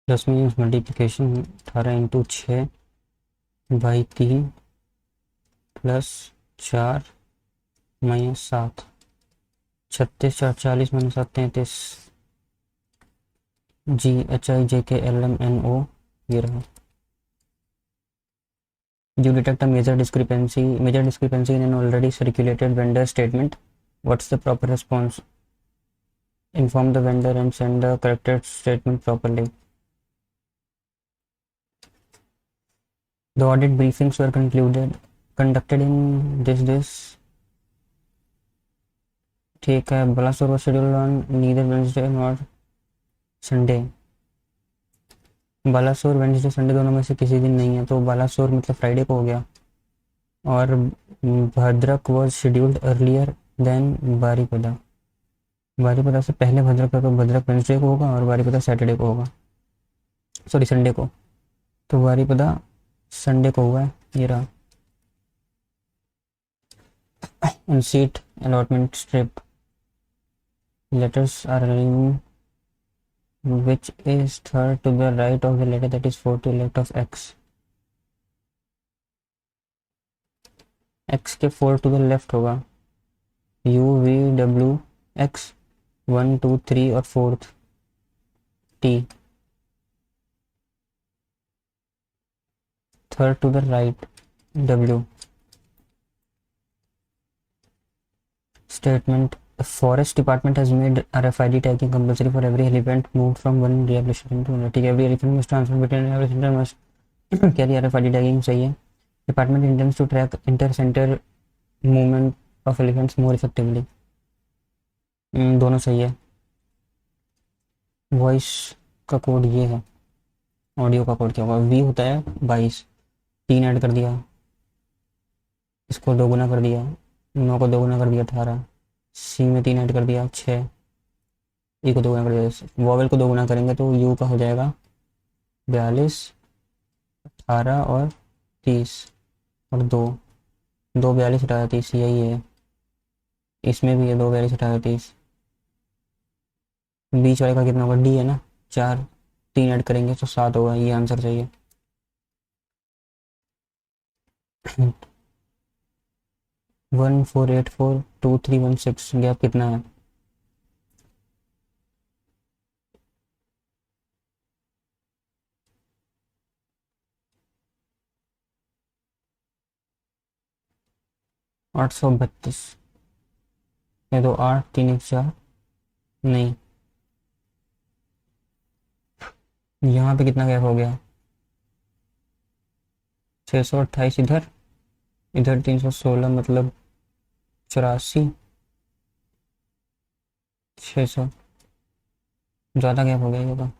Plus means multiplication 18 × 6/3 plus 4 - 7 36 4 40 -7 33 GHIJKLMNO ये रहा. You detect a major discrepancy in an already circulated vendor statement. What's the proper response? Inform the vendor and send the corrected statement properly. The audit briefings were conducted in this. ठीक है. Balasore was scheduled on neither Wednesday nor Sunday. Balasore Wednesday Sunday दोनों में से किसी दिन नहीं है, तो बालासोर मतलब फ्राइडे को हो गया. और Bhadrak was scheduled earlier than Baripada. Baripada से पहले भद्रक का, तो भद्रक वेडनेसडे को होगा और बारीपदा सैटरडे को होगा, सॉरी संडे को. तो बारीपदा संडे को हुआ है. ये रहा. On seat allotment strip, letters are aligned which is third to the right of the letter, that is 4 to left of x. x के 4 to the left होगा. u v w x 1 2 3 और 4th t. third to the right w. Statement: the forest department has made RFID tagging compulsory for every elephant moved from one rehabilitation to another. Every elephant must transfer between rehabilitation must carry RFID tagging. सही है. Department intends to track inter-center movement of elephants more effectively. दोनों सही है. Voice का code ये है. Audio का code क्या होगा? वी होता है 22, 3 ऐड कर दिया, इसको 2 गुना कर दिया, 9 को 2 गुना कर दिया 18, सी में 3 ऐड कर दिया 6, ई को 2 गुना कर दिया. वॉवेल को 2 गुना करेंगे तो यू का हो जाएगा 42, 18 और 30 और 2 2 42 18 30. यही है. इसमें भी है 2 42 18 30. बीच वाले का कितना होगा? डी है ना. 4, 3 ऐड करेंगे तो 7 होगा. ये आंसर चाहिए. 14842316. गैप कितना है? 832. ये तो 8 3 1 4 नहीं. यहाँ पे कितना गैप हो गया? 628 इधर, इधर 316 मतलब 84. 600 ज़्यादा गैप हो गया ये तो.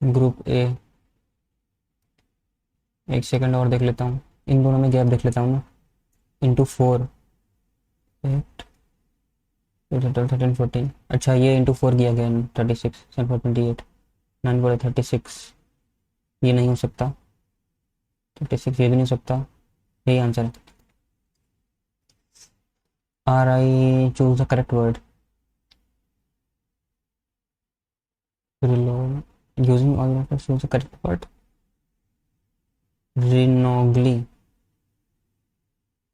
Group A. एक सेकंड और देख लेता हूँ. इन दोनों में गैप देख लेता हूँ ना. इंटू 4 8 13 14. अच्छा ये इंटू 4 किया गया. 36 7 4 28 9 4 36. ये नहीं हो सकता. 36 ये भी नहीं हो सकता. यही आंसर है. R I choose the correct word. Using all letters choose the correct word. रिनोगली.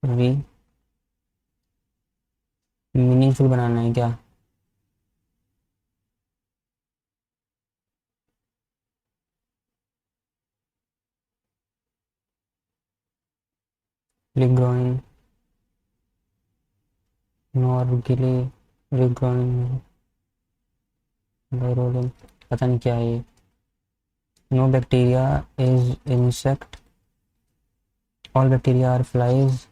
री मीनिंगफुल बनाना है क्या? रिग्रोइन. नॉर्गिले. रिग्रोइन. रोलिंग. पता नहीं क्या है ये. No bacteria is insect. All bacteria are flies.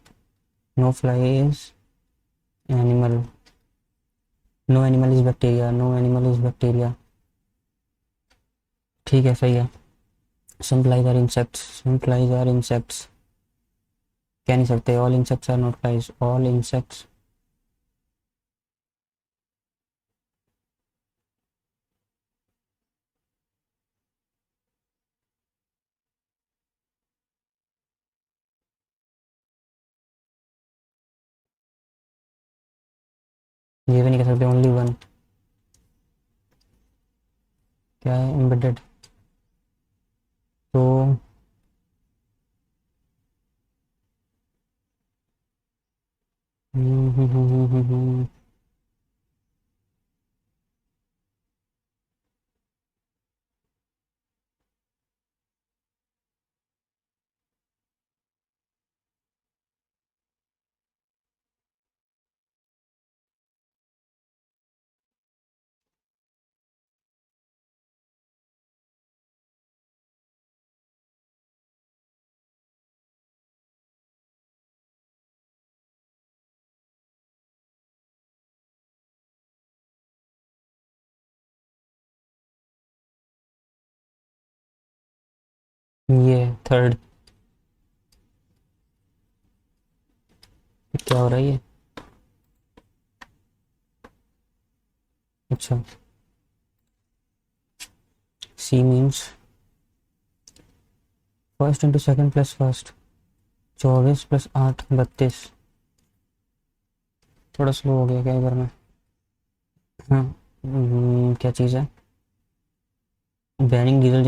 No fly is animal. No animal is bacteria. No animal is bacteria. ठीक है सही है. Some flies are insects. Some flies are insects. कह नहीं सकते. All insects are not flies. All insects. ये भी नहीं कह सकते, ओनली वन। क्या है एम्बेडेड? तो ये थर्ड। क्या हो रहा है ये? अच्छा, C means first into second plus first. 24 plus 8 32। थोड़ा स्लो हो गया क्या इधर में? हाँ। क्या चीज़ है? Banning diesel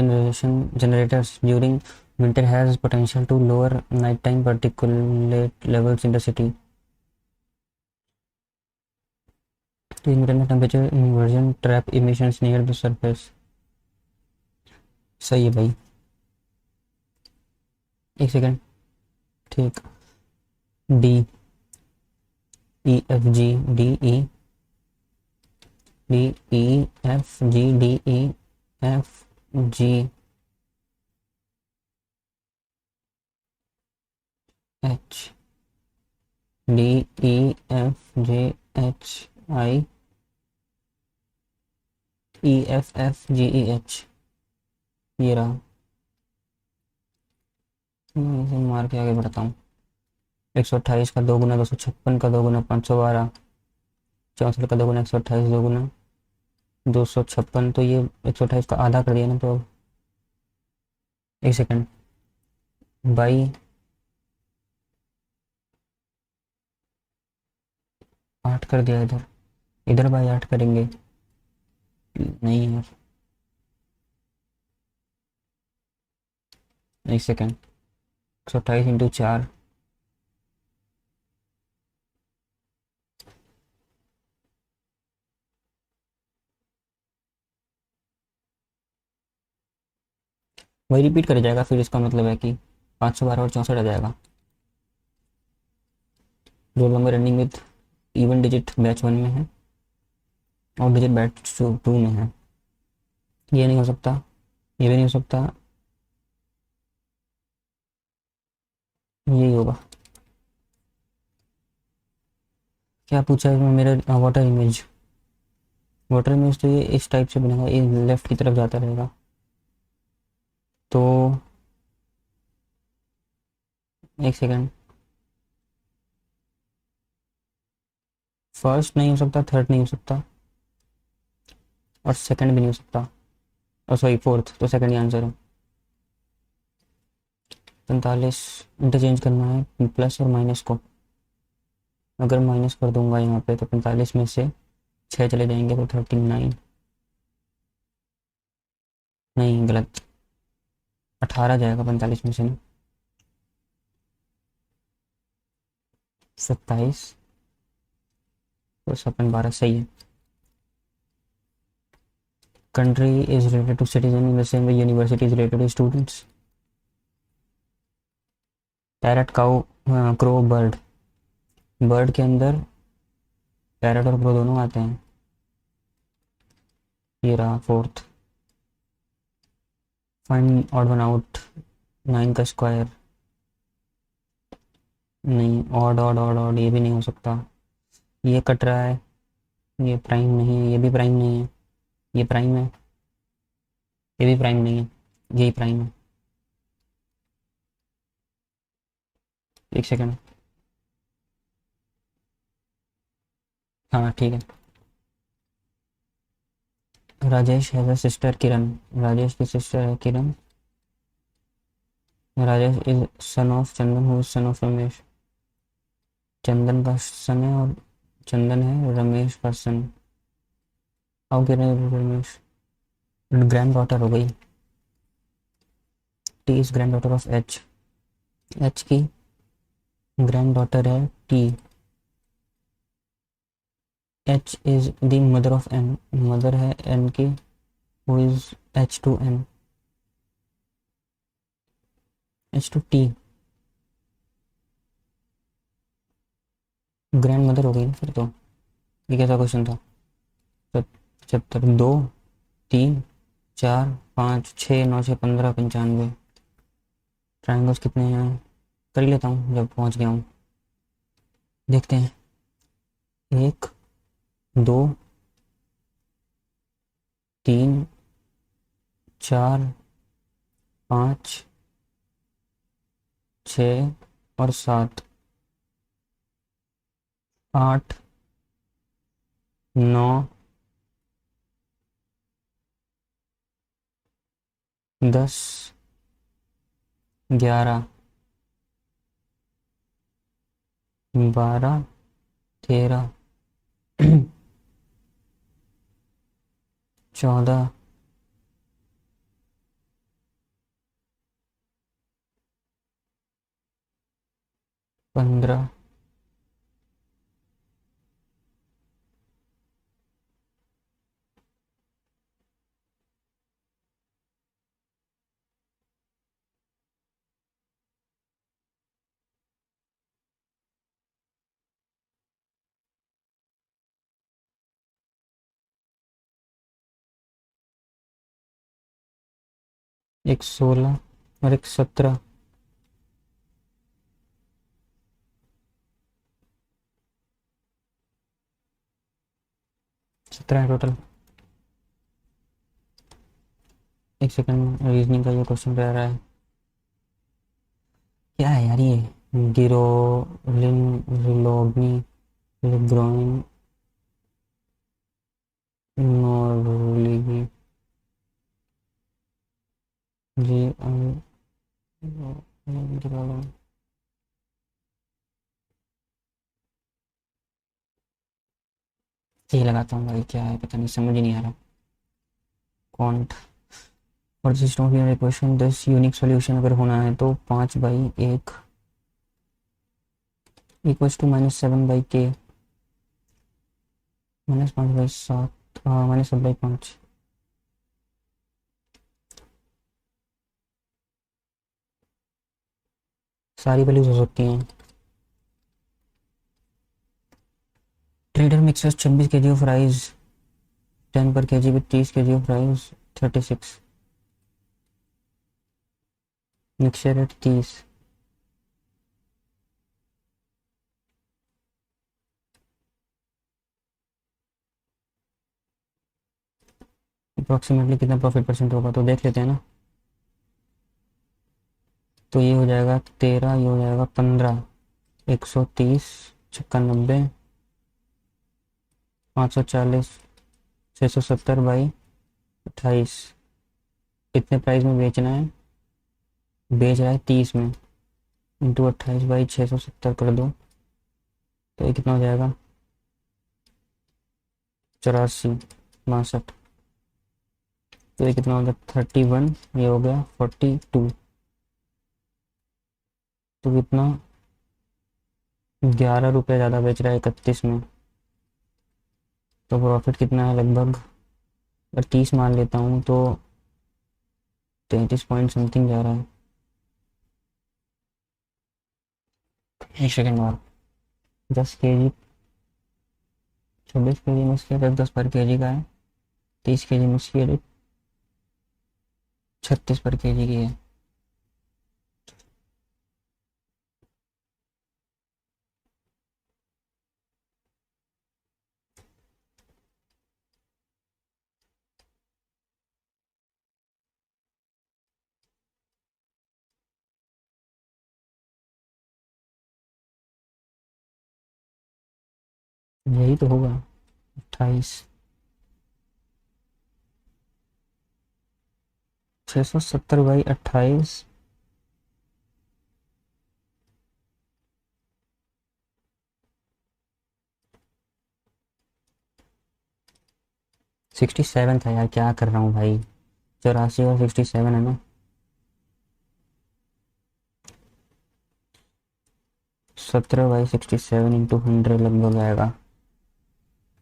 generators during winter has potential to lower nighttime particulate levels in the city. To internal temperature inversion trap emissions near the surface. सही है भाई। एक सेकंड। ठीक। D E F G D E D E F G D E F G H D E F J H I E F F G E H. ये रहा। मैं इसे मार के आगे बढ़ता हूँ। 128 का 2 गुना 256 का 2 गुना 512। 64 का 2 गुना 128 2 गुना 256। तो ये 128 का आधा कर दिया ना, तो एक सेकंड। बाई 8 कर दिया इधर। इधर बाई 8 करेंगे। नहीं यार, एक सेकंड। 128 इंटू 4। वही रिपीट कर जाएगा, फिर इसका मतलब है कि 512 और 64 आ जाएगा। Roll number running with even digit batch 1 में है और डिजिट बैच 2 में है। ये नहीं हो सकता, ये भी नहीं हो सकता, यही होगा। क्या पूछा है इसमें? मेरा वाटर इमेज। वाटर इमेज तो ये इस टाइप से बनेगा, ये लेफ्ट की तरफ जाता रहेगा। तो एक सेकंड। फर्स्ट नहीं हो सकता, थर्ड नहीं हो सकता और सेकंड भी नहीं हो सकता। और सॉरी फोर्थ, तो सेकंड ही आंसर है। 45 इंटरचेंज करना है प्लस और माइनस को। अगर माइनस कर दूंगा यहाँ पे तो 45 में से 6 चले जाएंगे तो 39। नहीं, गलत। 18 जाएगा 45 में से ना। 27 तो 12 सही है। Country is related to citizen in the same way university is related to students. Parrot, cow, crow, bird. Bird के अंदर पैरट और क्रो दोनों आते हैं। ये रहा fourth. Find odd one out. 9 का स्क्वायर। नहीं, ऑड ऑड ऑड ऑड ये भी नहीं हो सकता। ये कट रहा है। ये प्राइम नहीं है, ये भी प्राइम नहीं है। ये प्राइम है, ये भी प्राइम नहीं है। यही प्राइम है। एक सेकंड। हाँ ठीक है। Rajesh has a sister Kiran. Rajesh की सिस्टर है Kiran. Rajesh is son of Chandan who is son of Ramesh. Chandan का सन है और चंदन है, रमेश पर्सन। आओ कह रहे हैं रमेश। ग्रैंड डॉटर हो गई। T is granddaughter of H. H की ग्रैंड डॉटर है T. H is the mother of N. Mother है एन की, who is H to N. H to T grandmother हो गई ना फिर तो। ये कैसा क्वेश्चन था? 75, 2, 3, 4, 5, 6, 9, 6, 15, 95। ट्राइंगल्स कितने हैं? कर ही लेता हूँ जब पहुँच गया हूँ। देखते हैं। 1, 2, 3, 4, 5, 6 और 7, 8, 9, 10, 11, 12, 13, 14, 15। एक 16 और एक 17। 17 है टोटल। एक सेकंड, रीजनिंग का ये क्वेश्चन रह रहा है। क्या है यार ये? गिरोलिन, रिलोग्नी, लिग्रोइन, नोरोलिगी, जी गिरोलिन। यही लगाता हूँ भाई, क्या है पता नहीं, समझ ही नहीं आ रहा। कॉन्ट और system of unique equation 10 unique solution अगर होना है तो 5/1 इक्वल्स टू -7/k, -5/7, -7/5। सारी वैल्यूज हो सकती हैं। Trader mixers 26 kg of rice 10 per kg with 30 kg of rice 36। Mixture rate 30। Approximately कितना प्रॉफिट परसेंट होगा तो देख लेते हैं ना। तो ये हो जाएगा 13, ये हो जाएगा 15। 130, 96, 90, 540, 670/28। कितने प्राइस में बेचना है? बेच रहा है 30 में, इंटू 28/670 कर दो तो ये कितना हो जाएगा? 84, 62। तो ये कितना हो गया? 31। ये हो गया 42। तो कितना? 11 रुपये ज़्यादा बेच रहा है 31 में। तो प्रॉफिट कितना है लगभग? अगर 30 मान लेता हूँ तो 33 पॉइंट समथिंग जा रहा है। एक सेकेंड और। 10 kg, 26 kg मिक्स किया 10 पर kg का है। 30 kg मिक्स किया 36 पर kg की है। यही तो होगा 28। 670/28। 67 था यार, क्या कर रहा हूँ भाई। 84 और 67 है ना। 17/67 इंटू 100 लगभग आएगा।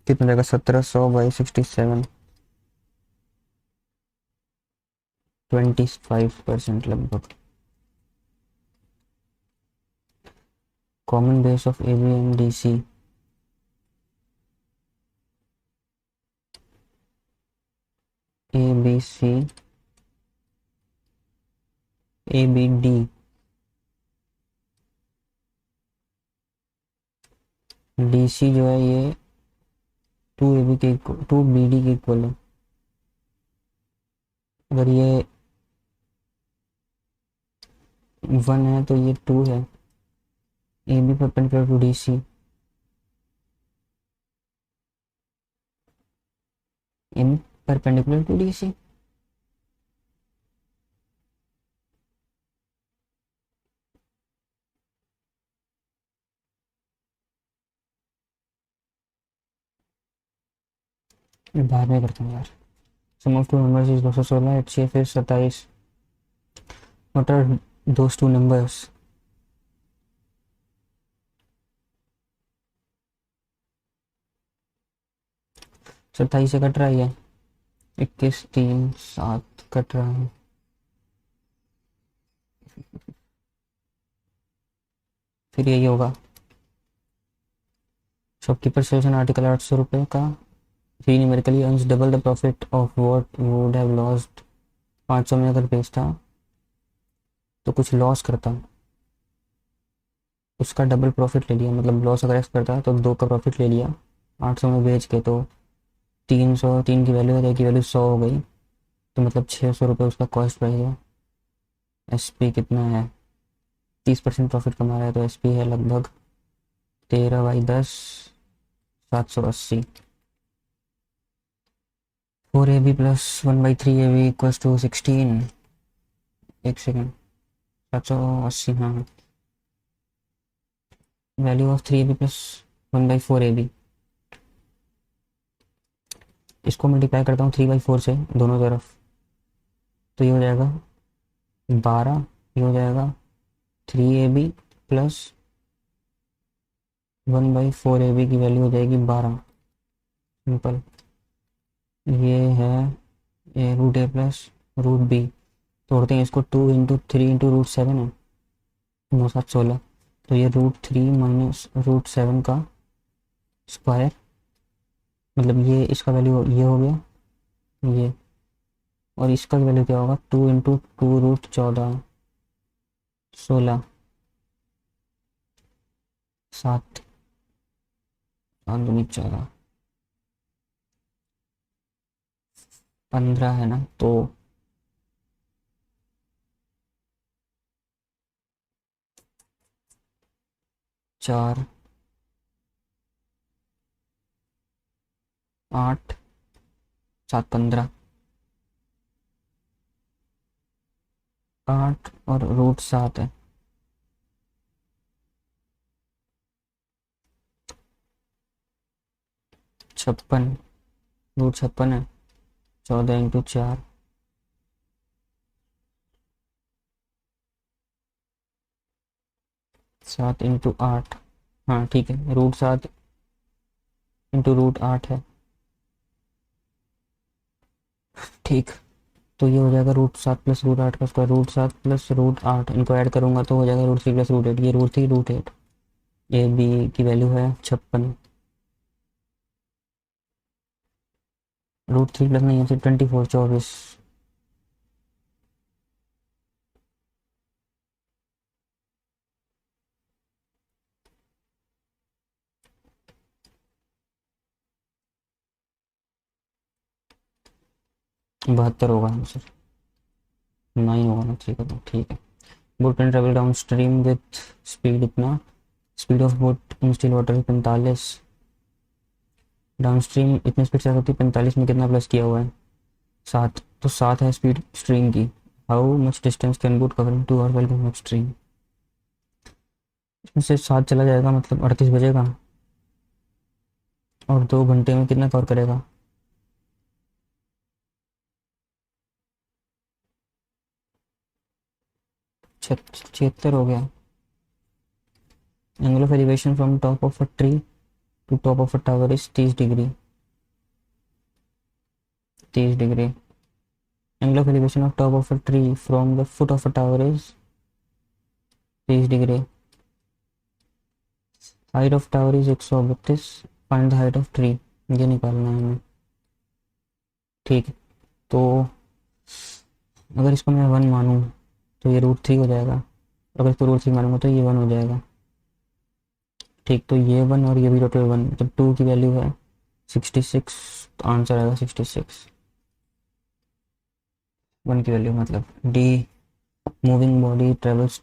कितना जाएगा? 1700/67। 25% लगभग। Common base of A B and D C. A B C A B D. D C जो है ये 2 AB के 2 BD के इक्वल है। अगर ये 1 है तो ये 2 है। A B perpendicular to D C. In perpendicular to D C. बाद में करता हूँ यार। Sum of two numbers is 216, HCF is 27। What are those two numbers? 27 से कट रहा है। 21 3 7 कट रहा है। फिर यही होगा। शॉपकीपर सेल्स एन आर्टिकल 800 रुपये का। He numerically earns double the profit of what would have lost. 500 में अगर बेचता तो कुछ लॉस करता, उसका डबल प्रॉफिट ले लिया। मतलब लॉस अगर एक्स करता तो 2 का प्रॉफिट ले लिया। 800 में बेच के तो 300, 3 की वैल्यू है, की वैल्यू 100 हो गई। तो मतलब 600 रुपये उसका कॉस्ट बढ़ गया। एस पी कितना है? 30% प्रॉफिट कमा रहा है तो एस पी है लगभग 13/10, 780। 4 AB plus 1/3 AB equals to 16। एक सेकेंड। 780, हाँ। Value of 3 AB plus 1/4 AB। इसको मल्टीप्लाई करता हूँ 3/4 से दोनों तरफ, तो ये हो जाएगा 12। ये हो जाएगा 3 AB प्लस 1/4 AB की वैल्यू हो जाएगी 12। सिंपल। ये है √A प्लस √B। तोड़ते हैं इसको। 2 × 3 × √7 है। 9 7 16। तो ये √3 माइनस √7 का स्क्वायर। मतलब ये इसका वैल्यू ये हो गया ये। और इसका वैल्यू क्या होगा? 2 × 2 √14, 16, 7, 14, 15 है ना। तो 4 8 7 15। 8 और √7 है। 56। √56 है। 14 × 4। 7 × 8। हाँ ठीक है। √7 × √8 है। ठीक। तो ये हो जाएगा √7 प्लस √8 का स्क्वायर। √7 प्लस √8 इनको ऐड करूंगा तो हो जाएगा √3 प्लस √8। ये √3 √8। ए बी की वैल्यू है 56। √3 प्लस नहीं है फिर 24, 24। बहत्तर होगा आंसर। 9 होगा ना 3 का तो ठीक है। Boat can travel down stream with speed इतना। Speed of boat in still water 45। Down stream इतनी स्पीड से होती है 45 में कितना प्लस किया हुआ है? 7। तो 7 है स्पीड स्ट्रीम की। How much distance can boat cover in 2 hour while going up stream? इसमें से 7 चला जाएगा मतलब 38 बजेगा। और 2 घंटे में कितना कवर करेगा? 76 हो गया। Angle of elevation from top of a tree to top of a tower is 30 degree. 30 degree. Angle of elevation of top of a tree from the foot of a tower is 30 degree. Height of tower is 132। Find the height of tree, ये निकालना है हमें। ठीक है, तो अगर इसको मैं 1 मानूँ तो ये √3 हो जाएगा। अगर इसको √3 मानूंगा तो ये 1 हो जाएगा। ठीक, तो ये 1 और ये भी टोटल 1, तो 2 की वैल्यू है 66। तो आंसर आएगा 66। 1 की वैल्यू मतलब D. Moving body travels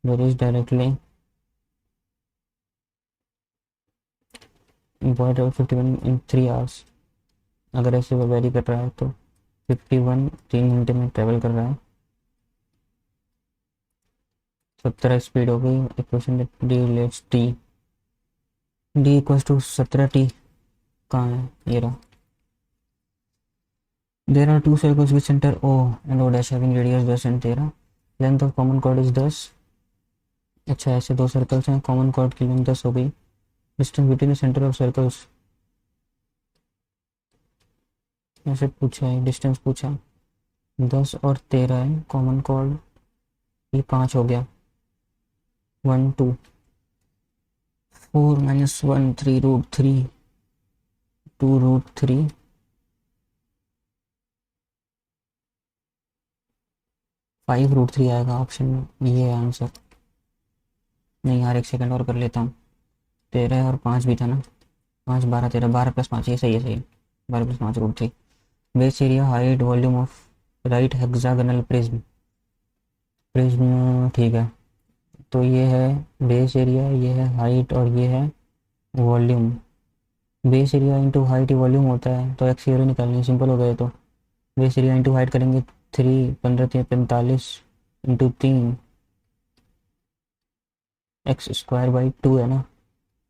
varies directly body travel 51 इन 3 आवर्स। अगर ऐसे वो वेरी कर रहा है तो 51 3 घंटे में ट्रेवल कर रहा है। 17 स्पीड हो गई। Equation D let's T. D equals to 17t। कहाँ है, ये रहा। There are two circles with center O and O dash having radius 10 and 13. Length of common chord is 10। अच्छा, ऐसे दो सर्कल्स हैं, कॉमन chord की लेंथ 10 हो गई। Distance between the centre of circles, ऐसे पूछा है, डिस्टेंस पूछा। 10 और 13 है, कॉमन chord ये 5 हो गया। 1 2 4 -1 3 √3 2 √3 5 √3 आएगा ऑप्शन में, ये है आंसर। नहीं यार, एक सेकंड और कर लेता हूँ। 13 और 5 भी था ना, 5 12 13, 12 + 5, ये सही है, सही है। 12 + 5 √3। Base area height volume of right hexagonal prism. Prism ठीक है, तो ये है बेस एरिया, ये है हाइट और ये है volume. Base area into height volume होता है, तो एक्स एरिया निकालनी सिंपल हो गए। तो बेस एरिया इंटू हाइट करेंगे 3 15 3 45 इंटू 3 x²/2 है ना।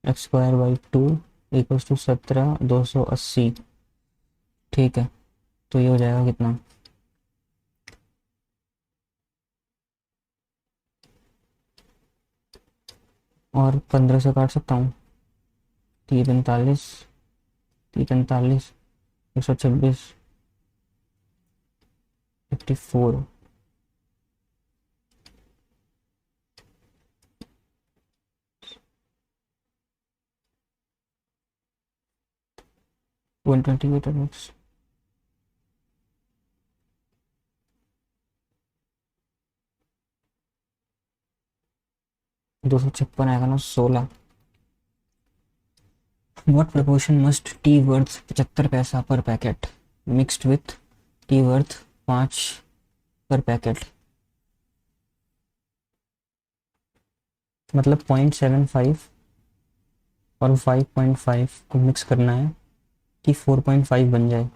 x²/2 equals to 17 280। ठीक है, तो ये हो जाएगा कितना, और 15 से काट सकता हूँ। 3 45 3 45 126 54। 128 मिनट्स। 256 आएगा ना, 16। What proportion must T worth 75 पैसा पर packet mixed with T worth 5 पर पैकेट। मतलब 0.75 और 5.5 को मिक्स करना है कि 4.5 बन जाए।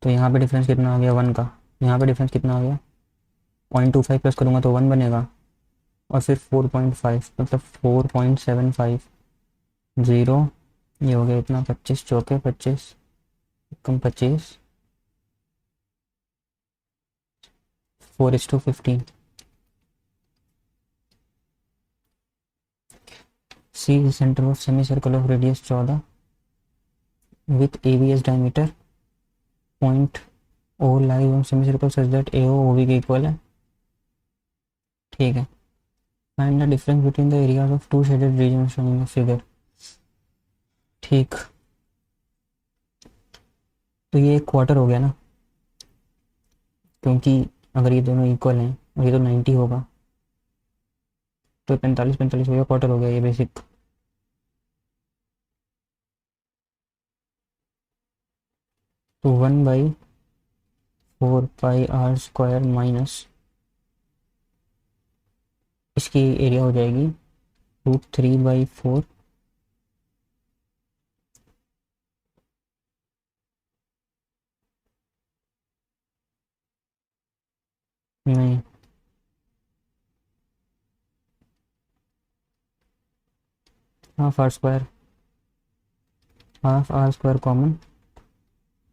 तो यहाँ पे डिफरेंस कितना आ गया 1 का, यहाँ पे डिफरेंस कितना आ गया 0.25 प्लस करूँगा तो 1 बनेगा, और फिर 4.5 मतलब 4.75 0। ये हो गया इतना, 25 चौके 25 कम 25 4:15। C centre of semi circle of radius 14 with ABS diameter point O lies on semi circle such that AO OB के इक्वल है। ठीक है, find the difference between the areas of two shaded regions shown in the figure. ठीक, तो ये एक quarter हो गया ना, क्योंकि अगर ये दोनों इक्वल हैं और ये तो 90 होगा, तो 45 45 हो गया, क्वार्टर हो गया ये बेसिक। तो 1/4πr² माइनस इसकी एरिया हो जाएगी √3/4। नहीं, ½ r², ½ r² कॉमन,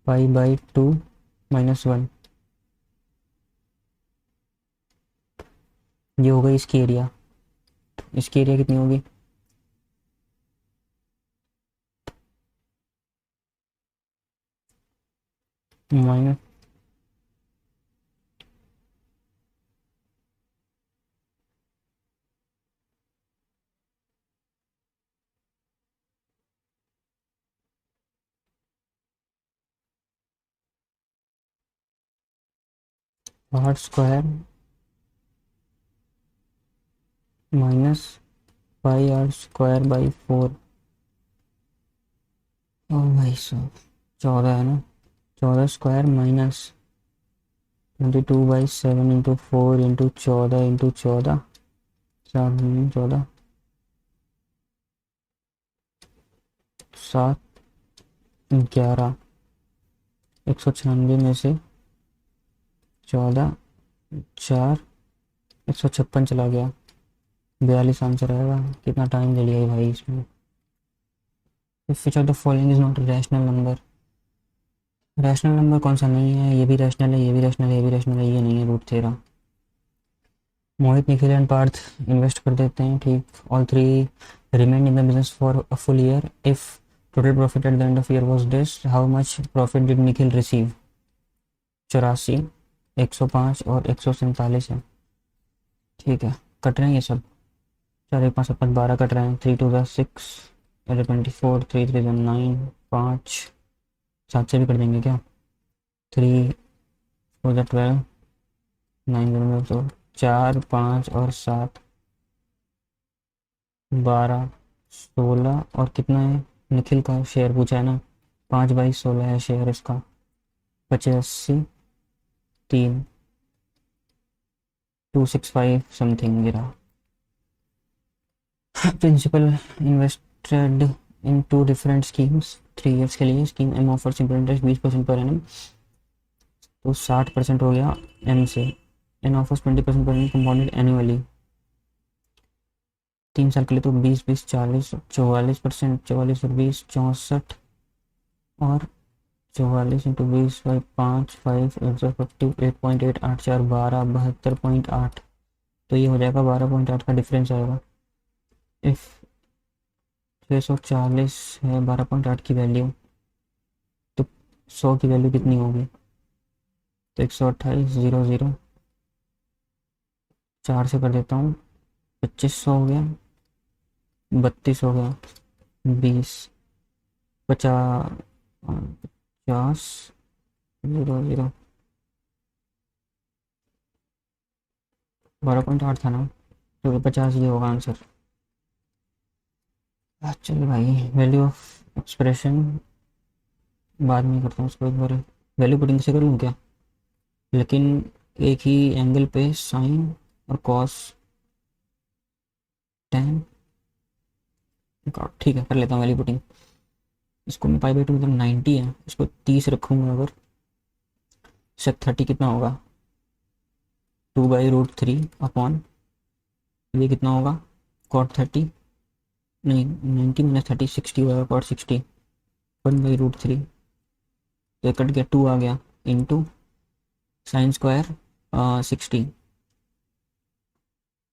π/2 -1। ये हो गई इसकी एरिया। इसकी एरिया कितनी होगी? Minus R square minus 5r² by 4। ओ भाई साहब, 14 है ना? 14² माइनस 22/7 इंटू 4 इंटू 14 इंटू 14, 4 14, 7 11, 196 में से 14, 4, 156 चला गया, 42 आंसर आएगा। कितना टाइम ले लिया भाई इसमें? If which of the following is not rational number? Rational number कौन सा नहीं है? ये भी रैशनल है, ये भी रैशनल है, ये भी रैशनल है, ये नहीं है। √13। मोहित, निखिल एंड पार्थ इन्वेस्ट कर देते हैं, ठीक। All three remain in the business for a full year. If total profit at the end of year was this, how much profit did Nikhil receive? 84, 105 और 147 है। ठीक है, कट रहे हैं ये सब। 4 1 5 7 5 12 कट रहे हैं। 3 2 6, 24, 3 3 9, 5 7 से भी कर देंगे क्या? 3 4 12, 9 तो 4 5 और 7, 12, 16 और कितना है? निखिल का शेयर पूछा है ना, 5/16 है शेयर इसका। 85, 3, 265 समथिंग गिरा। Principal invested in 2 different schemes 3 years के लिए। Scheme M offer simple interest 20% per annum, तो 60% हो गया एम से। N offers 20% per annum compounded annually. 3 साल के लिए तो 20 20 40 44%, 44 और 20 64, और 44 इंटू 20/5 5 8.884 12 72.8, तो ये हो जाएगा 12.8 का डिफरेंस आएगा। इफ 640 है 12.8 की वैल्यू, तो 100 की वैल्यू कितनी होगी? तो 128 0 0 4 से कर देता हूँ। 2500 हो गया, 32 हो गया, 20, 50, 50 0 0, 12.8 था ना, तो 50 ये होगा आंसर। चल भाई, वैल्यू ऑफ एक्सप्रेशन बाद में करता हूँ उसको एक बार। वैल्यू पुटिंग से कर लूँ क्या? लेकिन एक ही एंगल पे साइन और कॉस टेन, ठीक है कर लेता हूँ वैल्यू पुटिंग। इसको मैं पाई/2 मतलब 90 है, इसको 30 रखूँगा अगर, सेक 30 कितना होगा? 2/√3 अपॉन, ये कितना होगा? cot 30, नहीं 90 - 30 60 होगा, cot 60 1/√3, तो कट गया 2 आ गया, into sine square 60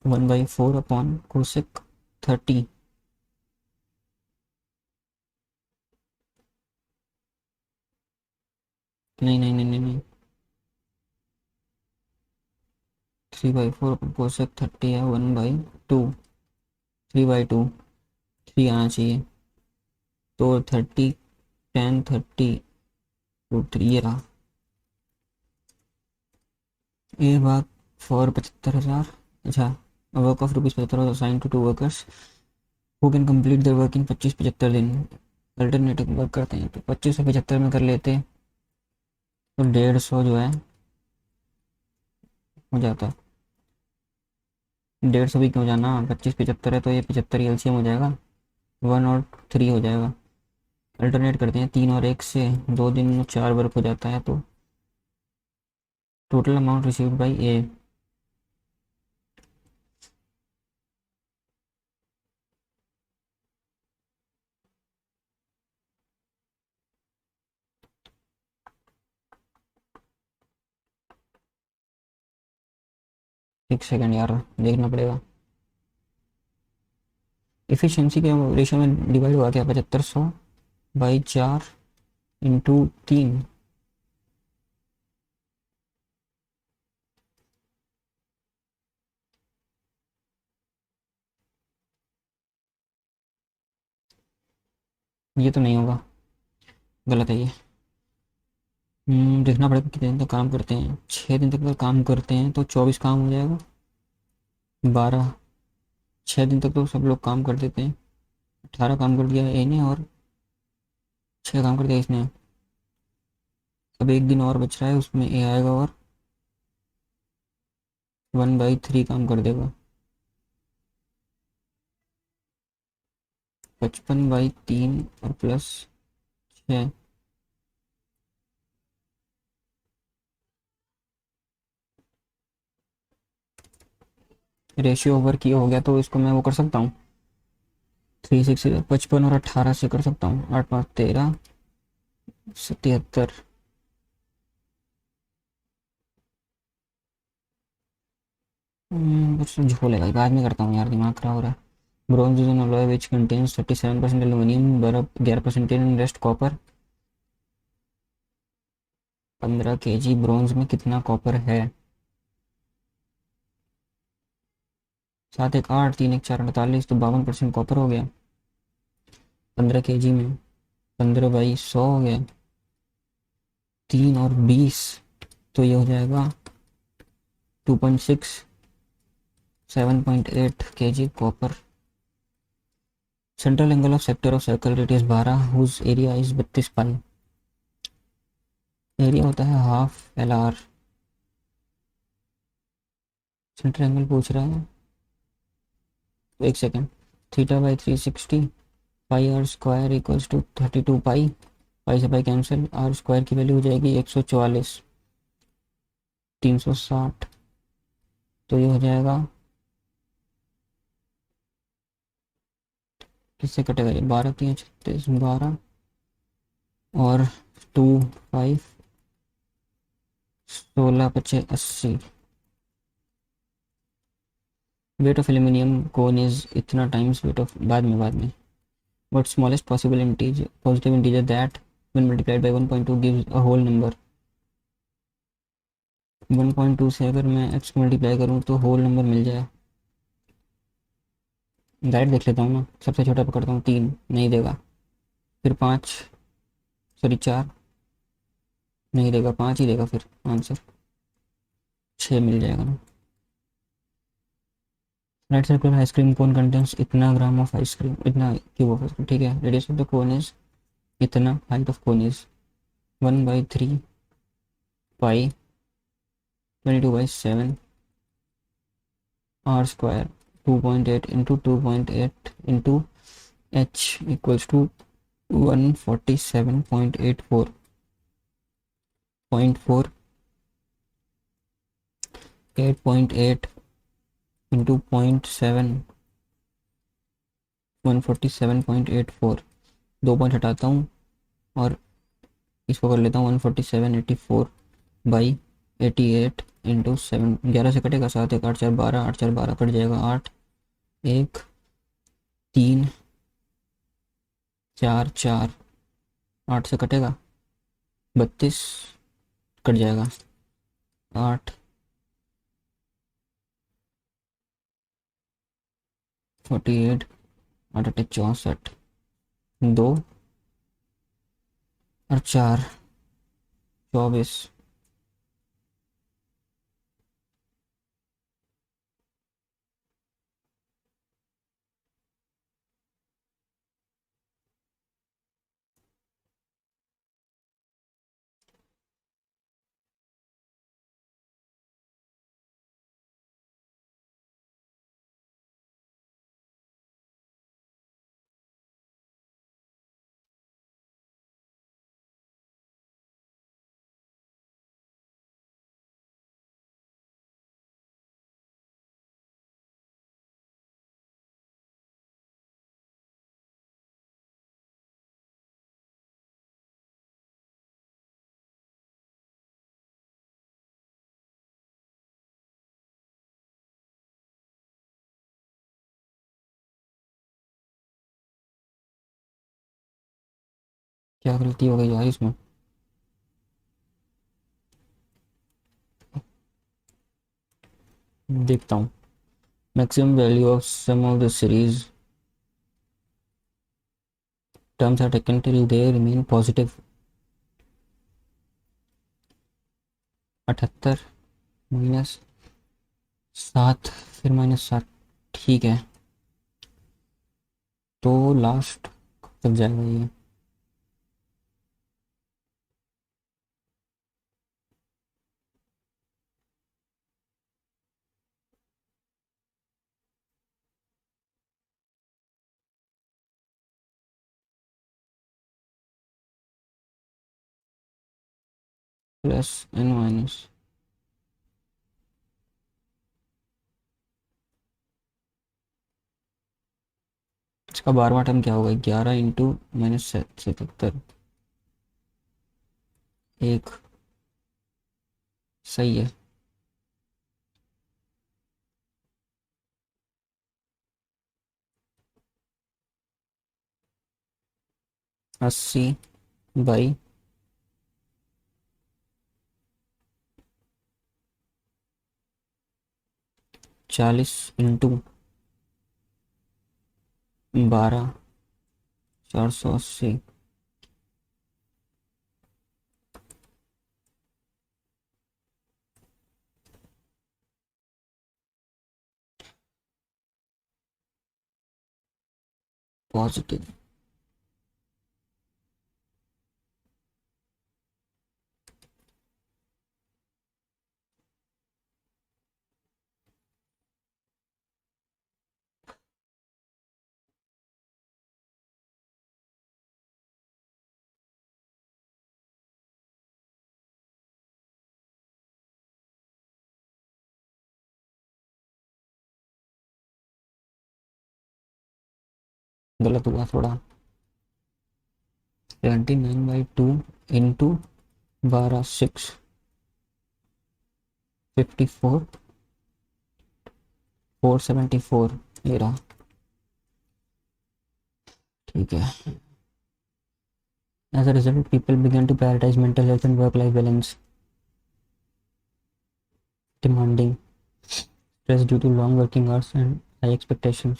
1/4 upon cosec 30। नहीं नहीं नहीं नहीं नहीं, 3/4 अपॉन कोसेक 30 है 1/2, 3/2, 3 आना चाहिए, तो 30 10 30√3 ये रहा। ये बात फॉर 75,000। अच्छा, work of ₹75,000 assign to 2 workers who can complete their work in 25-75 दिन। अल्टरनेटिव वर्क करते हैं तो 25 और 75 में कर लेते, तो 150 जो है हो जाता। 150 भी क्यों जाना, 25 75 है तो ये 75 ही एलसीएम हो जाएगा, 1 और 3 हो जाएगा। अल्टरनेट करते हैं 3 और 1 से, 2 दिन में 4 वर्क हो जाता है, तो टोटल अमाउंट रिसीव्ड बाई ए। एक सेकंड यार, देखना पड़ेगा। इफिशिएंसी के रेशियो में डिवाइड हुआ क्या, 7500/4 × 3। ये तो नहीं होगा, गलत है ये। देखना पड़ेगा कितने दिन तक काम करते हैं। 6 दिन तक अगर काम करते हैं तो 24 काम हो जाएगा। 12, 6 दिन तक तो सब लोग काम कर देते हैं। 18 काम कर दिया ए ने, और 6 काम कर दिया इसने। अब एक दिन और बच रहा है, उसमें ए आएगा और 1/3 काम कर देगा। 55/3 और +6। रेशियो ओवर किया हो गया तो इसको मैं वो कर सकता हूँ। 3 6 55 और 18 से कर सकता हूँ। 8 5 13, 77। कुछ झोलेगा, बाद में करता हूँ यार, दिमाग खराब हो रहा है। Bronze is an alloy which contains 37% aluminium, बर्फ 11% tin, rest copper. 15 kg bronze में कितना कॉपर है? 7 1 8, 3 1 4 48, तो 52% कॉपर हो गया 15 kg में। 15/100 हो गया, 3 और 20, तो ये हो जाएगा 2.6, 7.8 kg copper. Central angle of sector of circle radius 12, whose area is 32 pi. Area होता है ½ LR। सेंटर एंगल पूछ रहा है, तो एक सेकेंड। θ/360, πr² = 32 पाई। पाई से पाई कैंसिल, आर स्क्वायर की वैल्यू हो जाएगी 144, 360। तो ये हो जाएगा, किससे कटेगा ये? 12 3 36, 12 और 2 5, 16 5 80। Weight of aluminium cone is इतना टाइम्स वेट ऑफ, बाद में what smallest possible integer positive integer that when multiplied by 1.2 gives a whole number। 1.2 से अगर मैं x मल्टीप्लाई करूँ तो होल नंबर मिल जाए। डायरेक्ट देख लेता हूँ ना, सबसे छोटा पकड़ता हूँ, 3 नहीं देगा। फिर 5, सॉरी 4 नहीं देगा, 5 ही देगा, फिर आंसर 6 मिल जाएगा ना। Right circular ice cream cone contains इतना ग्राम ऑफ आइसक्रीम, इतना क्यूब ऑफ आइसक्रीम, ठीक है। Radius of the cone is इतना, height of cone is 1/3 pi 22/7 r square 2.8 into 2.8 into h equals to 147.84 8.8 into 0.7, 147.84। 2 point हटाता हूँ और इसको कर लेता हूँ 147/84/88 इंटू 7। 11 से कटेगा, 7 1 8 4 12, 8 4 12 कट जाएगा, 8 1 3 4 4, 8 से कटेगा 32, कट जाएगा 8 48, 8 8 64, 2 और 4 24। क्या गलती हो गई यार इसमें? देखता हूँ। Maximum value of sum of the series terms are taken till they remain positive. 78 -7 फिर -7। ठीक है, तो लास्ट कब तक जाएगा ये? +n-। इसका 12वां टर्म क्या होगा? 11 इंटू -77। एक। सही है। 80/40 इंटू 12, 480। पॉजिटिव। गलत हुआ थोड़ा। 79/2 इंटू 12, 6, 54, 474 ये रहा। ठीक है। As a result, people began to prioritize mental health and work-life balance, demanding stress due to long working hours and high expectations.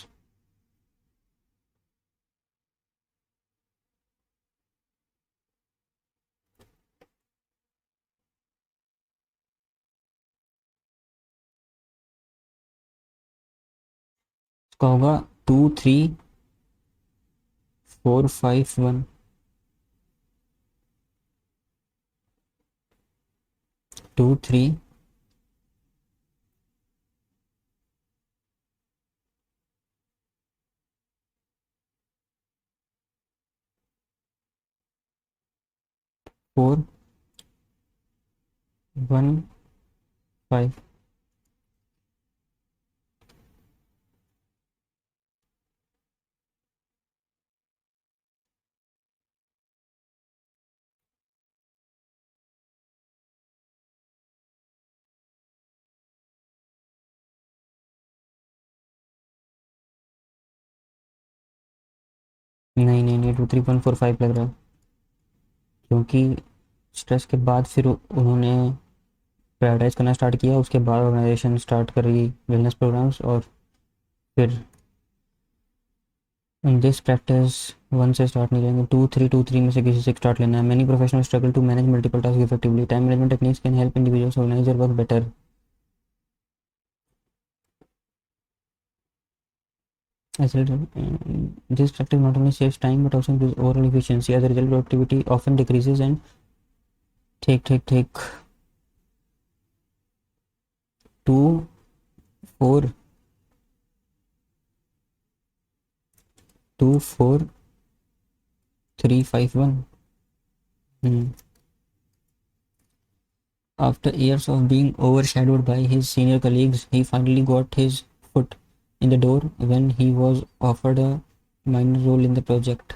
इसका होगा 23451। 23 4 1 5। नहीं नहीं नहीं, 23145 लग रहा है, क्योंकि स्ट्रेस के बाद फिर उन्होंने प्रायोरिटाइज करना स्टार्ट किया, उसके बाद ऑर्गेनाइजेशन स्टार्ट करी वेलनेस प्रोग्राम्स, और फिर दिस प्रैक्टिस वन से स्टार्ट नहीं करेंगे, 2 3 2 3 में से किसी से स्टार्ट लेना है। Many professional struggle to manage multiple task effectively. Time management techniques can help individuals organise their work better. As a result, this practice not only saves time but also improves overall efficiency. As a result, productivity often decreases and take 2 4 2 4 3 5 1। After years of being overshadowed by his senior colleagues, he finally got his foot in the door when he was offered a minor role in the project.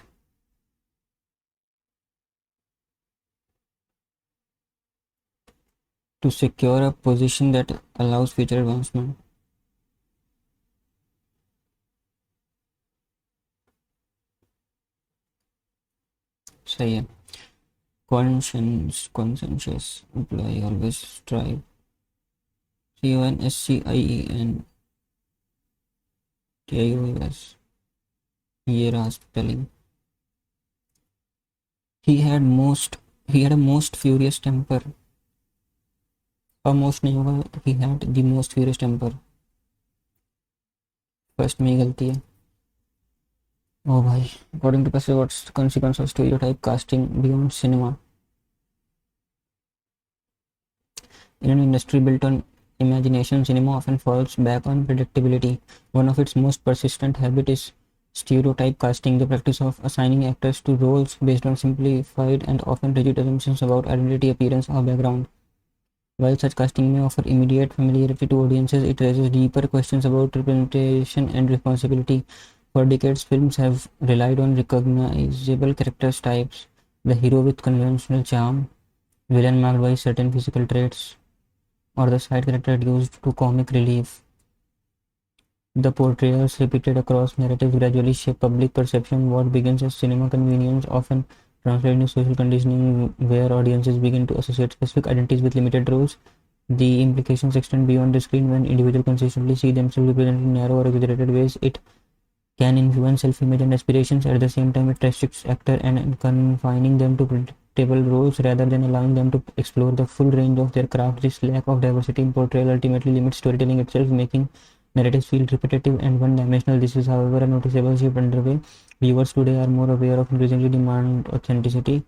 To secure a position that allows future advancement. सही है। Conscientious employee always strive. CONSCIENTIOUS. ये रहा spelling. He had most. He had a most furious temper. most नहीं होगा. He had the most furious temper. First में ही गलती है. ओ भाई. According to Pascal, what's the consequence of stereotype casting beyond cinema? In an industry built on imagination, cinema often falls back on predictability. One of its most persistent habits is stereotype casting, the practice of assigning actors to roles based on simplified and often rigid assumptions about identity, appearance, or background. While such casting may offer immediate familiarity to audiences, it raises deeper questions about representation and responsibility. For decades, films have relied on recognizable character types: the hero with conventional charm, villain marked by certain physical traits, or the side character reduced to comic relief. The portrayals repeated across narratives gradually shape public perception. What begins as cinema convenience often translates into social conditioning, where audiences begin to associate specific identities with limited roles. The implications extend beyond the screen. When individuals consistently see themselves represented in narrow or exaggerated ways, it can influence self-image and aspirations. At the same time, it restricts actors and confining them to predictable roles rather than allowing them to explore the full range of their craft. This lack of diversity in portrayal ultimately limits storytelling itself, making narratives feel repetitive and one-dimensional. This is, however, a noticeable shift underway. Viewers today are more aware of increasingly demand authenticity.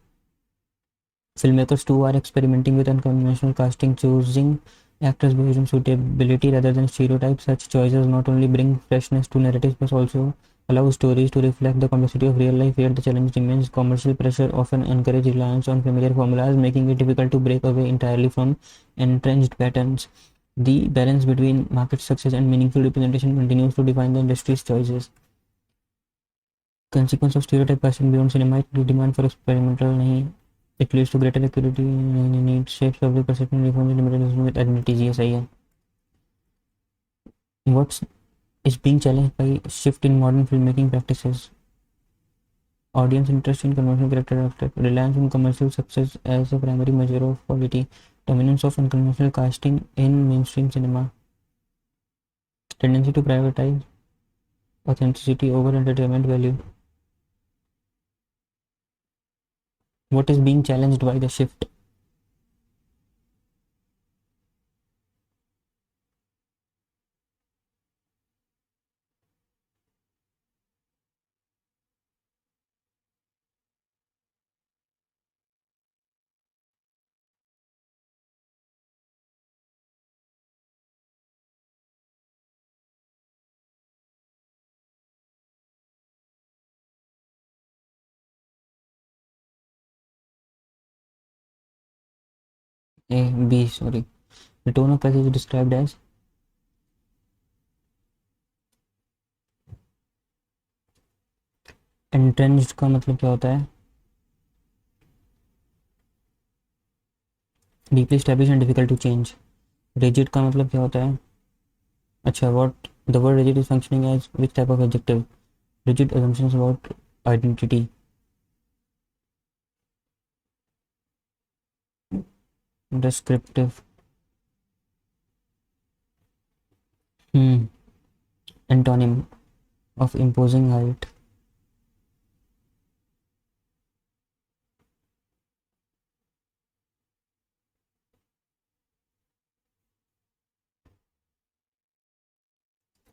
Filmmakers too are experimenting with unconventional casting, choosing actors based on suitability rather than stereotypes. Such choices not only bring freshness to narratives but also allow stories to reflect the complexity of real life, where the challenge remains. Commercial pressure often encourages reliance on familiar formulas, making it difficult to break away entirely from entrenched patterns. The balance between market success and meaningful representation continues to define the industry's choices. Consequence of stereotype casting beyond cinema, demand for experimental नहीं. It leads to greater accuracy and need shapes public perception, reforms, and limited with identities. Yes, I am. What is being challenged by shift in modern filmmaking practices? Audience interest in conventional character actor, reliance on commercial success as a primary measure of quality, dominance of unconventional casting in mainstream cinema, tendency to prioritize authenticity over entertainment value. What is being challenged by the shift? A, B, sorry. The tone of passage is described as entrenched का मतलब क्या होता है? Deeply established and difficult to change. Rigid का मतलब क्या होता है? अच्छा, what the word rigid is functioning as which type of adjective? Rigid assumptions about identity. Descriptive. Antonym of imposing height.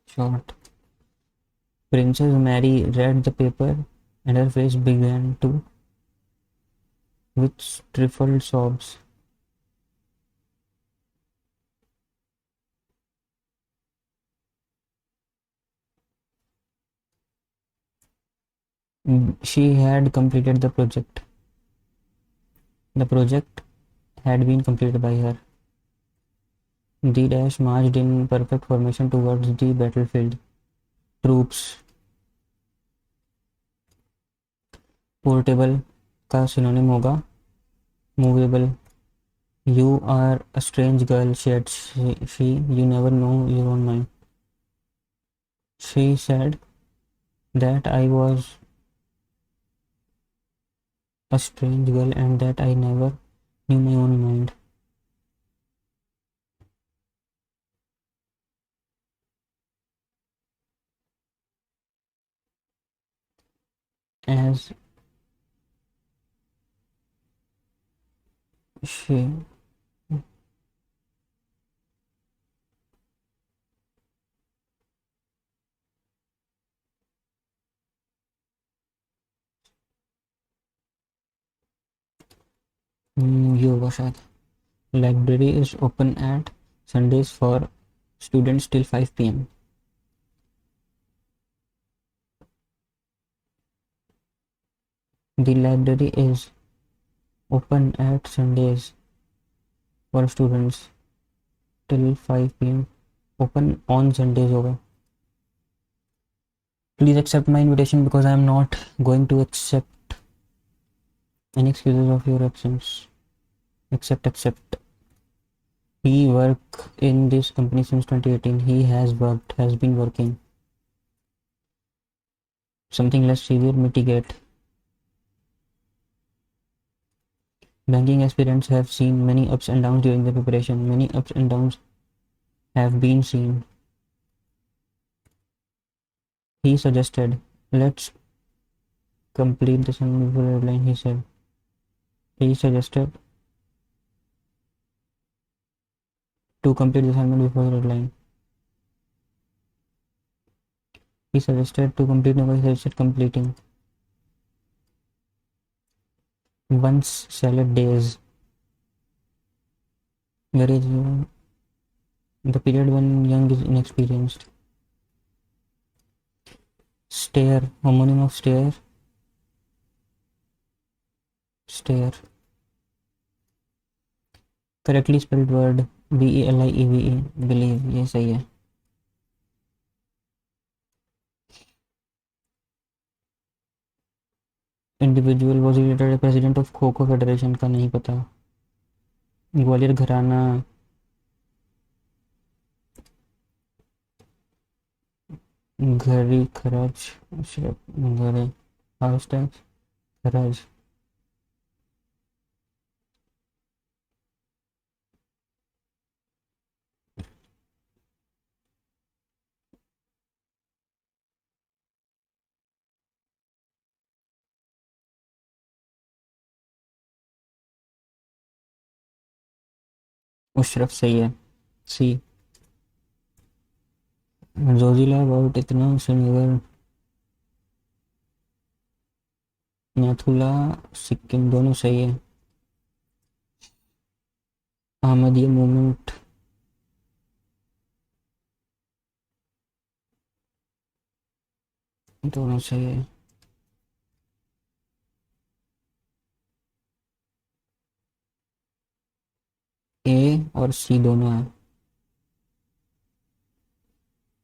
Short. Princess Mary read the paper and her face began to with stifled sobs. She had completed the project. The project had been completed by her. The dash marched in perfect formation towards the battlefield. Troops. Portable का synonym होगा movable. You are a strange girl, said she. You never know your own mind. She said that I was a strange girl and that I never knew my own mind. As she ये होगा शायद. Library is open at Sundays for students till 5 p.m. The library is open at Sundays for students till 5 p.m. Open on Sundays होगा. Please accept my invitation because I am not going to accept any excuses of your absence. Accept. He work in this company since 2018. He has been working. Something less severe, mitigate. Banking aspirants have seen many ups and downs during the preparation. Many ups and downs have been seen. He suggested, let's complete the assignment before deadline, he said. He suggested to complete the assignment before the deadline. He suggested to complete, no, he suggested completing. Once salad days. Where is the period when young is inexperienced. Stare, homonym of stare. Stare. Correctly spelled word BELIEVE. Believe, ये सही है. Individual was elected president of kho kho federation का नहीं पता. ग्वालियर घराना. घरी खराज. घरे house tax खराज. Musharraf सही है. सी. जोजिला अबाउट इतना श्रीनगर नाथुला सिक्किम दोनों सही है. अहमदिया मूवमेंट दोनों सही है. ए और सी दोनों है.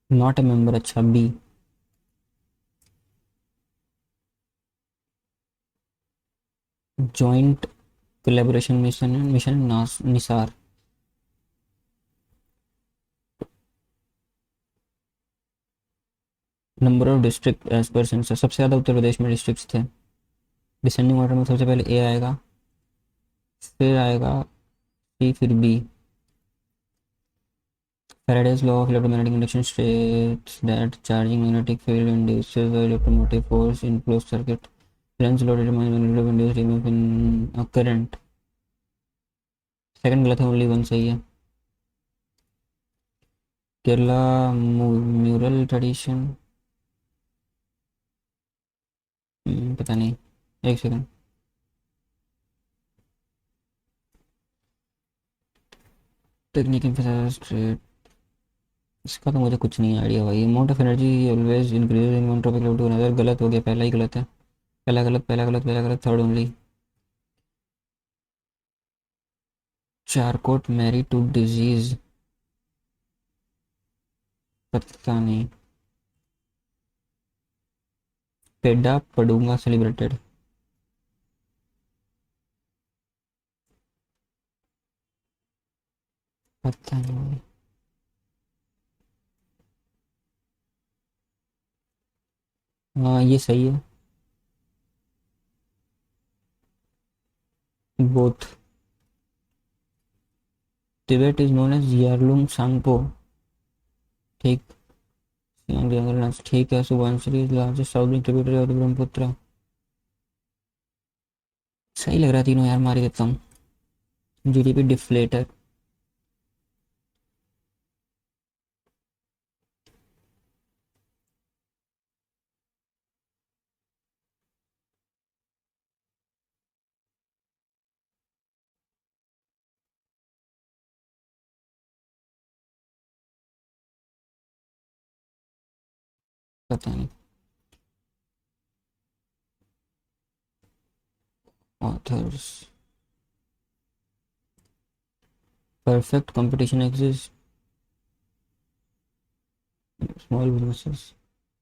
Not a member. अच्छा B. Joint collaboration mission NISAR. Number of district as per census. सबसे ज़्यादा उत्तर प्रदेश में डिस्ट्रिक्ट्स थे. डिसेंडिंग ऑर्डर में सबसे पहले ए आएगा, फिर आएगा सी, फिर B. Faraday's law of electromagnetic induction states that charging magnetic field induces the electromotive force in closed circuit. Lenz's law determines magnitude of induced EMF in a current. Second गलत है, only one सही है. Kerala mural tradition. पता नहीं. एक second. Technique emphasise. इसका तो मुझे कुछ नहीं आइडिया भाई. Amount of energy always increase in one topic to another. गलत हो गया. पहला ही गलत है. पहला गलत. Third only. Charcot Marie Tooth disease. पता नहीं. पेडा पडूंगा सेलिब्रेटेड. पता नहीं. हाँ ये सही है. Both. Tibet is known as Yarlung Tsangpo. ठीक। ठीक है। Subansiri is largest southern tributary of the Brahmaputra. सही लग रहा है तीनों यार, मार ही देता हूँ। GDP deflator. पता नहीं। Authors. Perfect competition exist. Small businesses.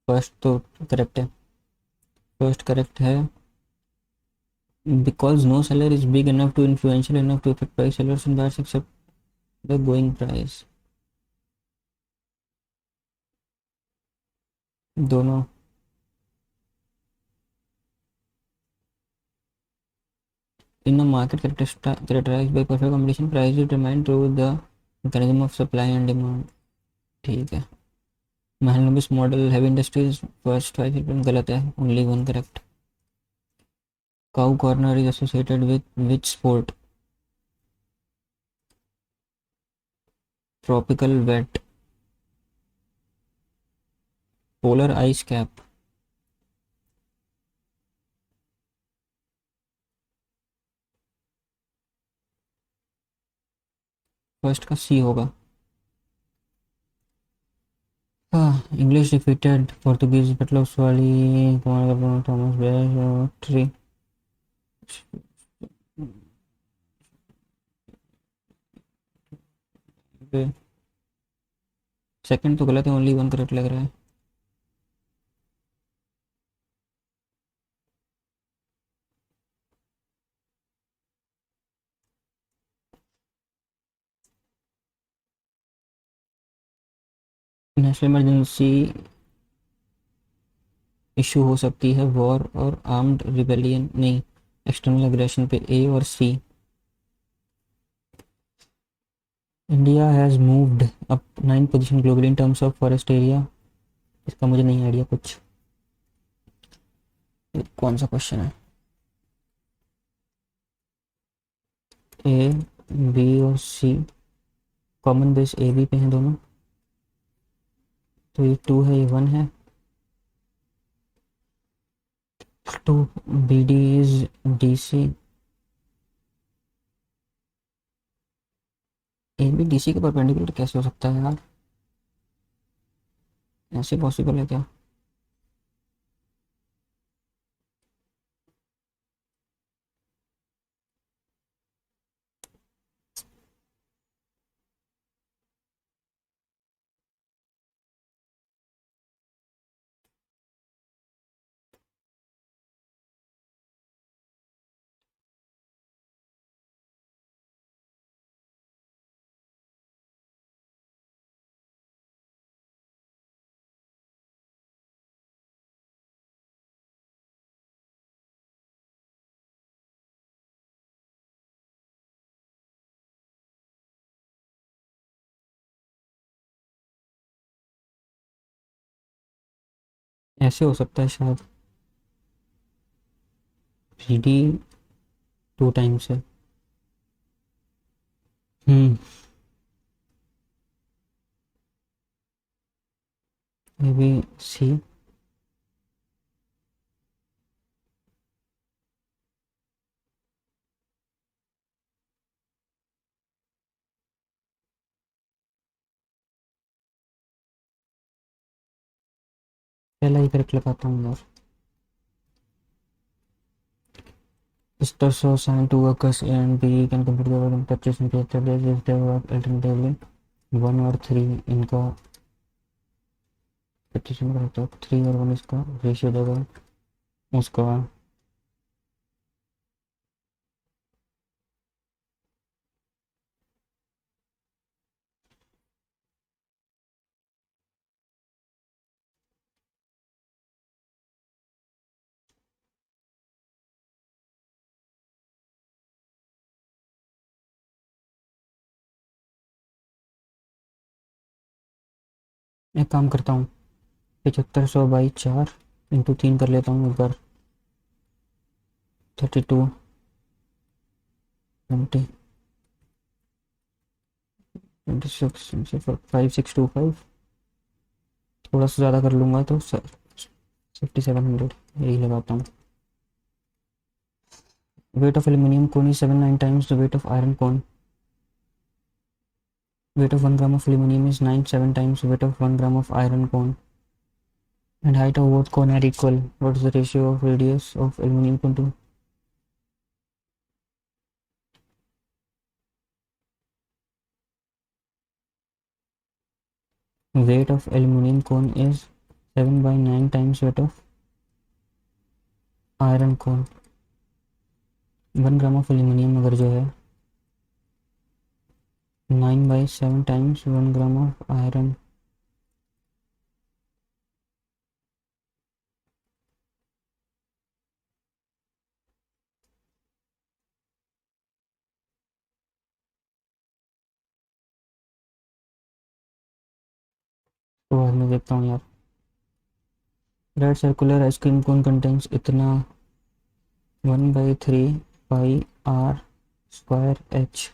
First तो करेक्ट है। फर्स्ट करेक्ट है। Because no seller is big enough to influential enough to affect price, sellers and buyers accept the going price. दोनों। In a market characterized by perfect competition, price is determined through the mechanism of supply and demand. ठीक है। Mahalanobis model heavy industries first 5 गलत है, only one correct. Cow corner is associated with which sport? Tropical wet. Polar ice cap. First का C होगा। हाँ, English defeated Portuguese battle of Swally, Thomas Bayer, second तो गलत है, ओनली वन करेक्ट लग रहा है। नेशनल इमरजेंसी इशू हो सकती है वॉर और आर्म्ड रिबेलियन, नहीं, एक्सटर्नल एग्रेशन पे, ए और C. India has moved up 9 position globally in terms of forest area. इसका मुझे नहीं आइडिया कुछ। कौन सा क्वेश्चन है? ए, बी और सी। कॉमन बेस ए बी पे हैं दोनों, तो ये 2 है, ये 1 है। To B D is D C. A B D C के परपेंडिकुलर कैसे हो सकता है यार? ऐसे पॉसिबल है क्या? ऐसे हो सकता है शायद। बी डी 2 टाइम्स है। A B C. पहला ही करेक्ट लगाता हूँ यार। Sisters so assigned to workers A and B can complete the work in purchase in theatre days if they work alternatively 1 और 3 इनका पच्चीस में रहता है, 3 और 1 इसका रेशियो देगा उसका। एक काम करता हूँ, 7500/4 × 3 कर लेता हूँ एक बार। 32, 20, 26, 5625। थोड़ा सा ज़्यादा कर लूँगा तो 5700 यही लगाता हूँ। Weight of aluminium cone is 79 times the weight of iron cone. Weight of 1 gram of aluminum is 97 times weight of 1 gram of iron cone. And height of both cone are equal. What is the ratio of radius of aluminum cone to? Weight of aluminum cone is 7/9 times weight of iron cone. 1 gram of aluminium अगर जो है 9/7 times 1 gram of iron. तो बाद में देखता हूँ यार। Red circular ice cream cone contains इतना 1/3 पाई r² h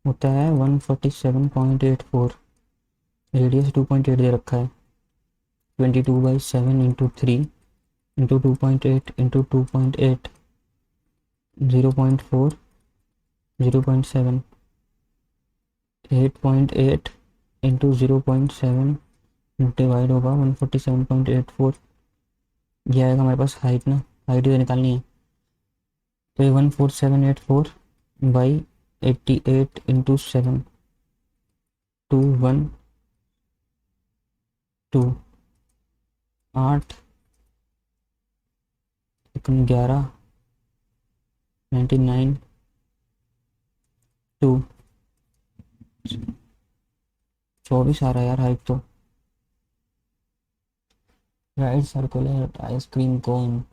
होता है 147.84। रेडियस 2.8 दे रखा है। 22/7 × 3 × 2.8 × 2.8 0.4 0.7 8.8 इंटू 0.7 डिवाइड होगा 147.84। ये आएगा हमारे पास हाइट ना, हाइट इधर निकालनी है। तो ये 14784/88 × 7 212 8 11 99 2 24 आ रहा है यार हाइट तो। राइट सर्कुलर आइसक्रीम कोन।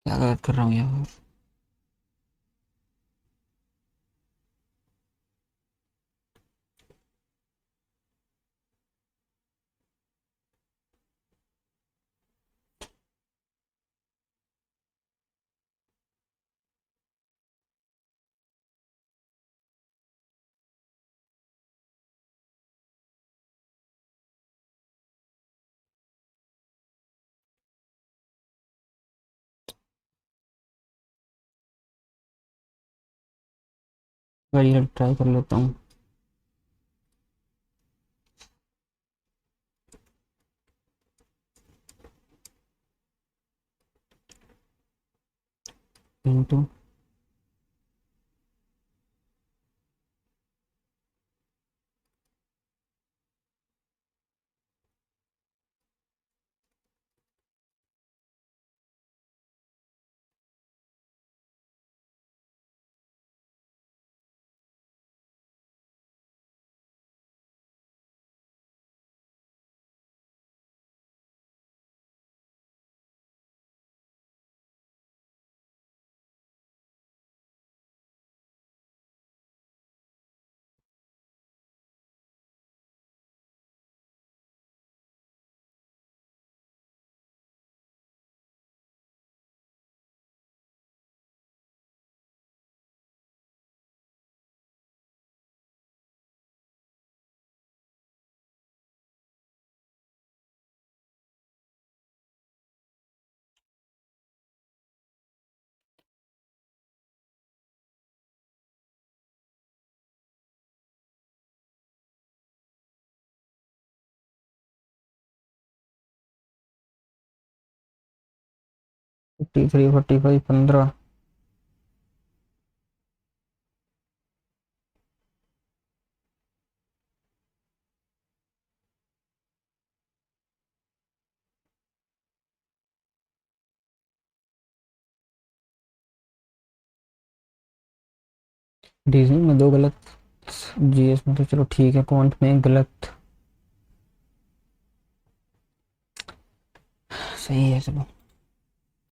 क्या गलत कर रहा हूँ यार। वही ट्राई कर लेता हूँ। इंटू 53 45 15। रीजनिंग में दो गलत, जीएस में तो चलो ठीक है, क्वांट में गलत। सही है चलो।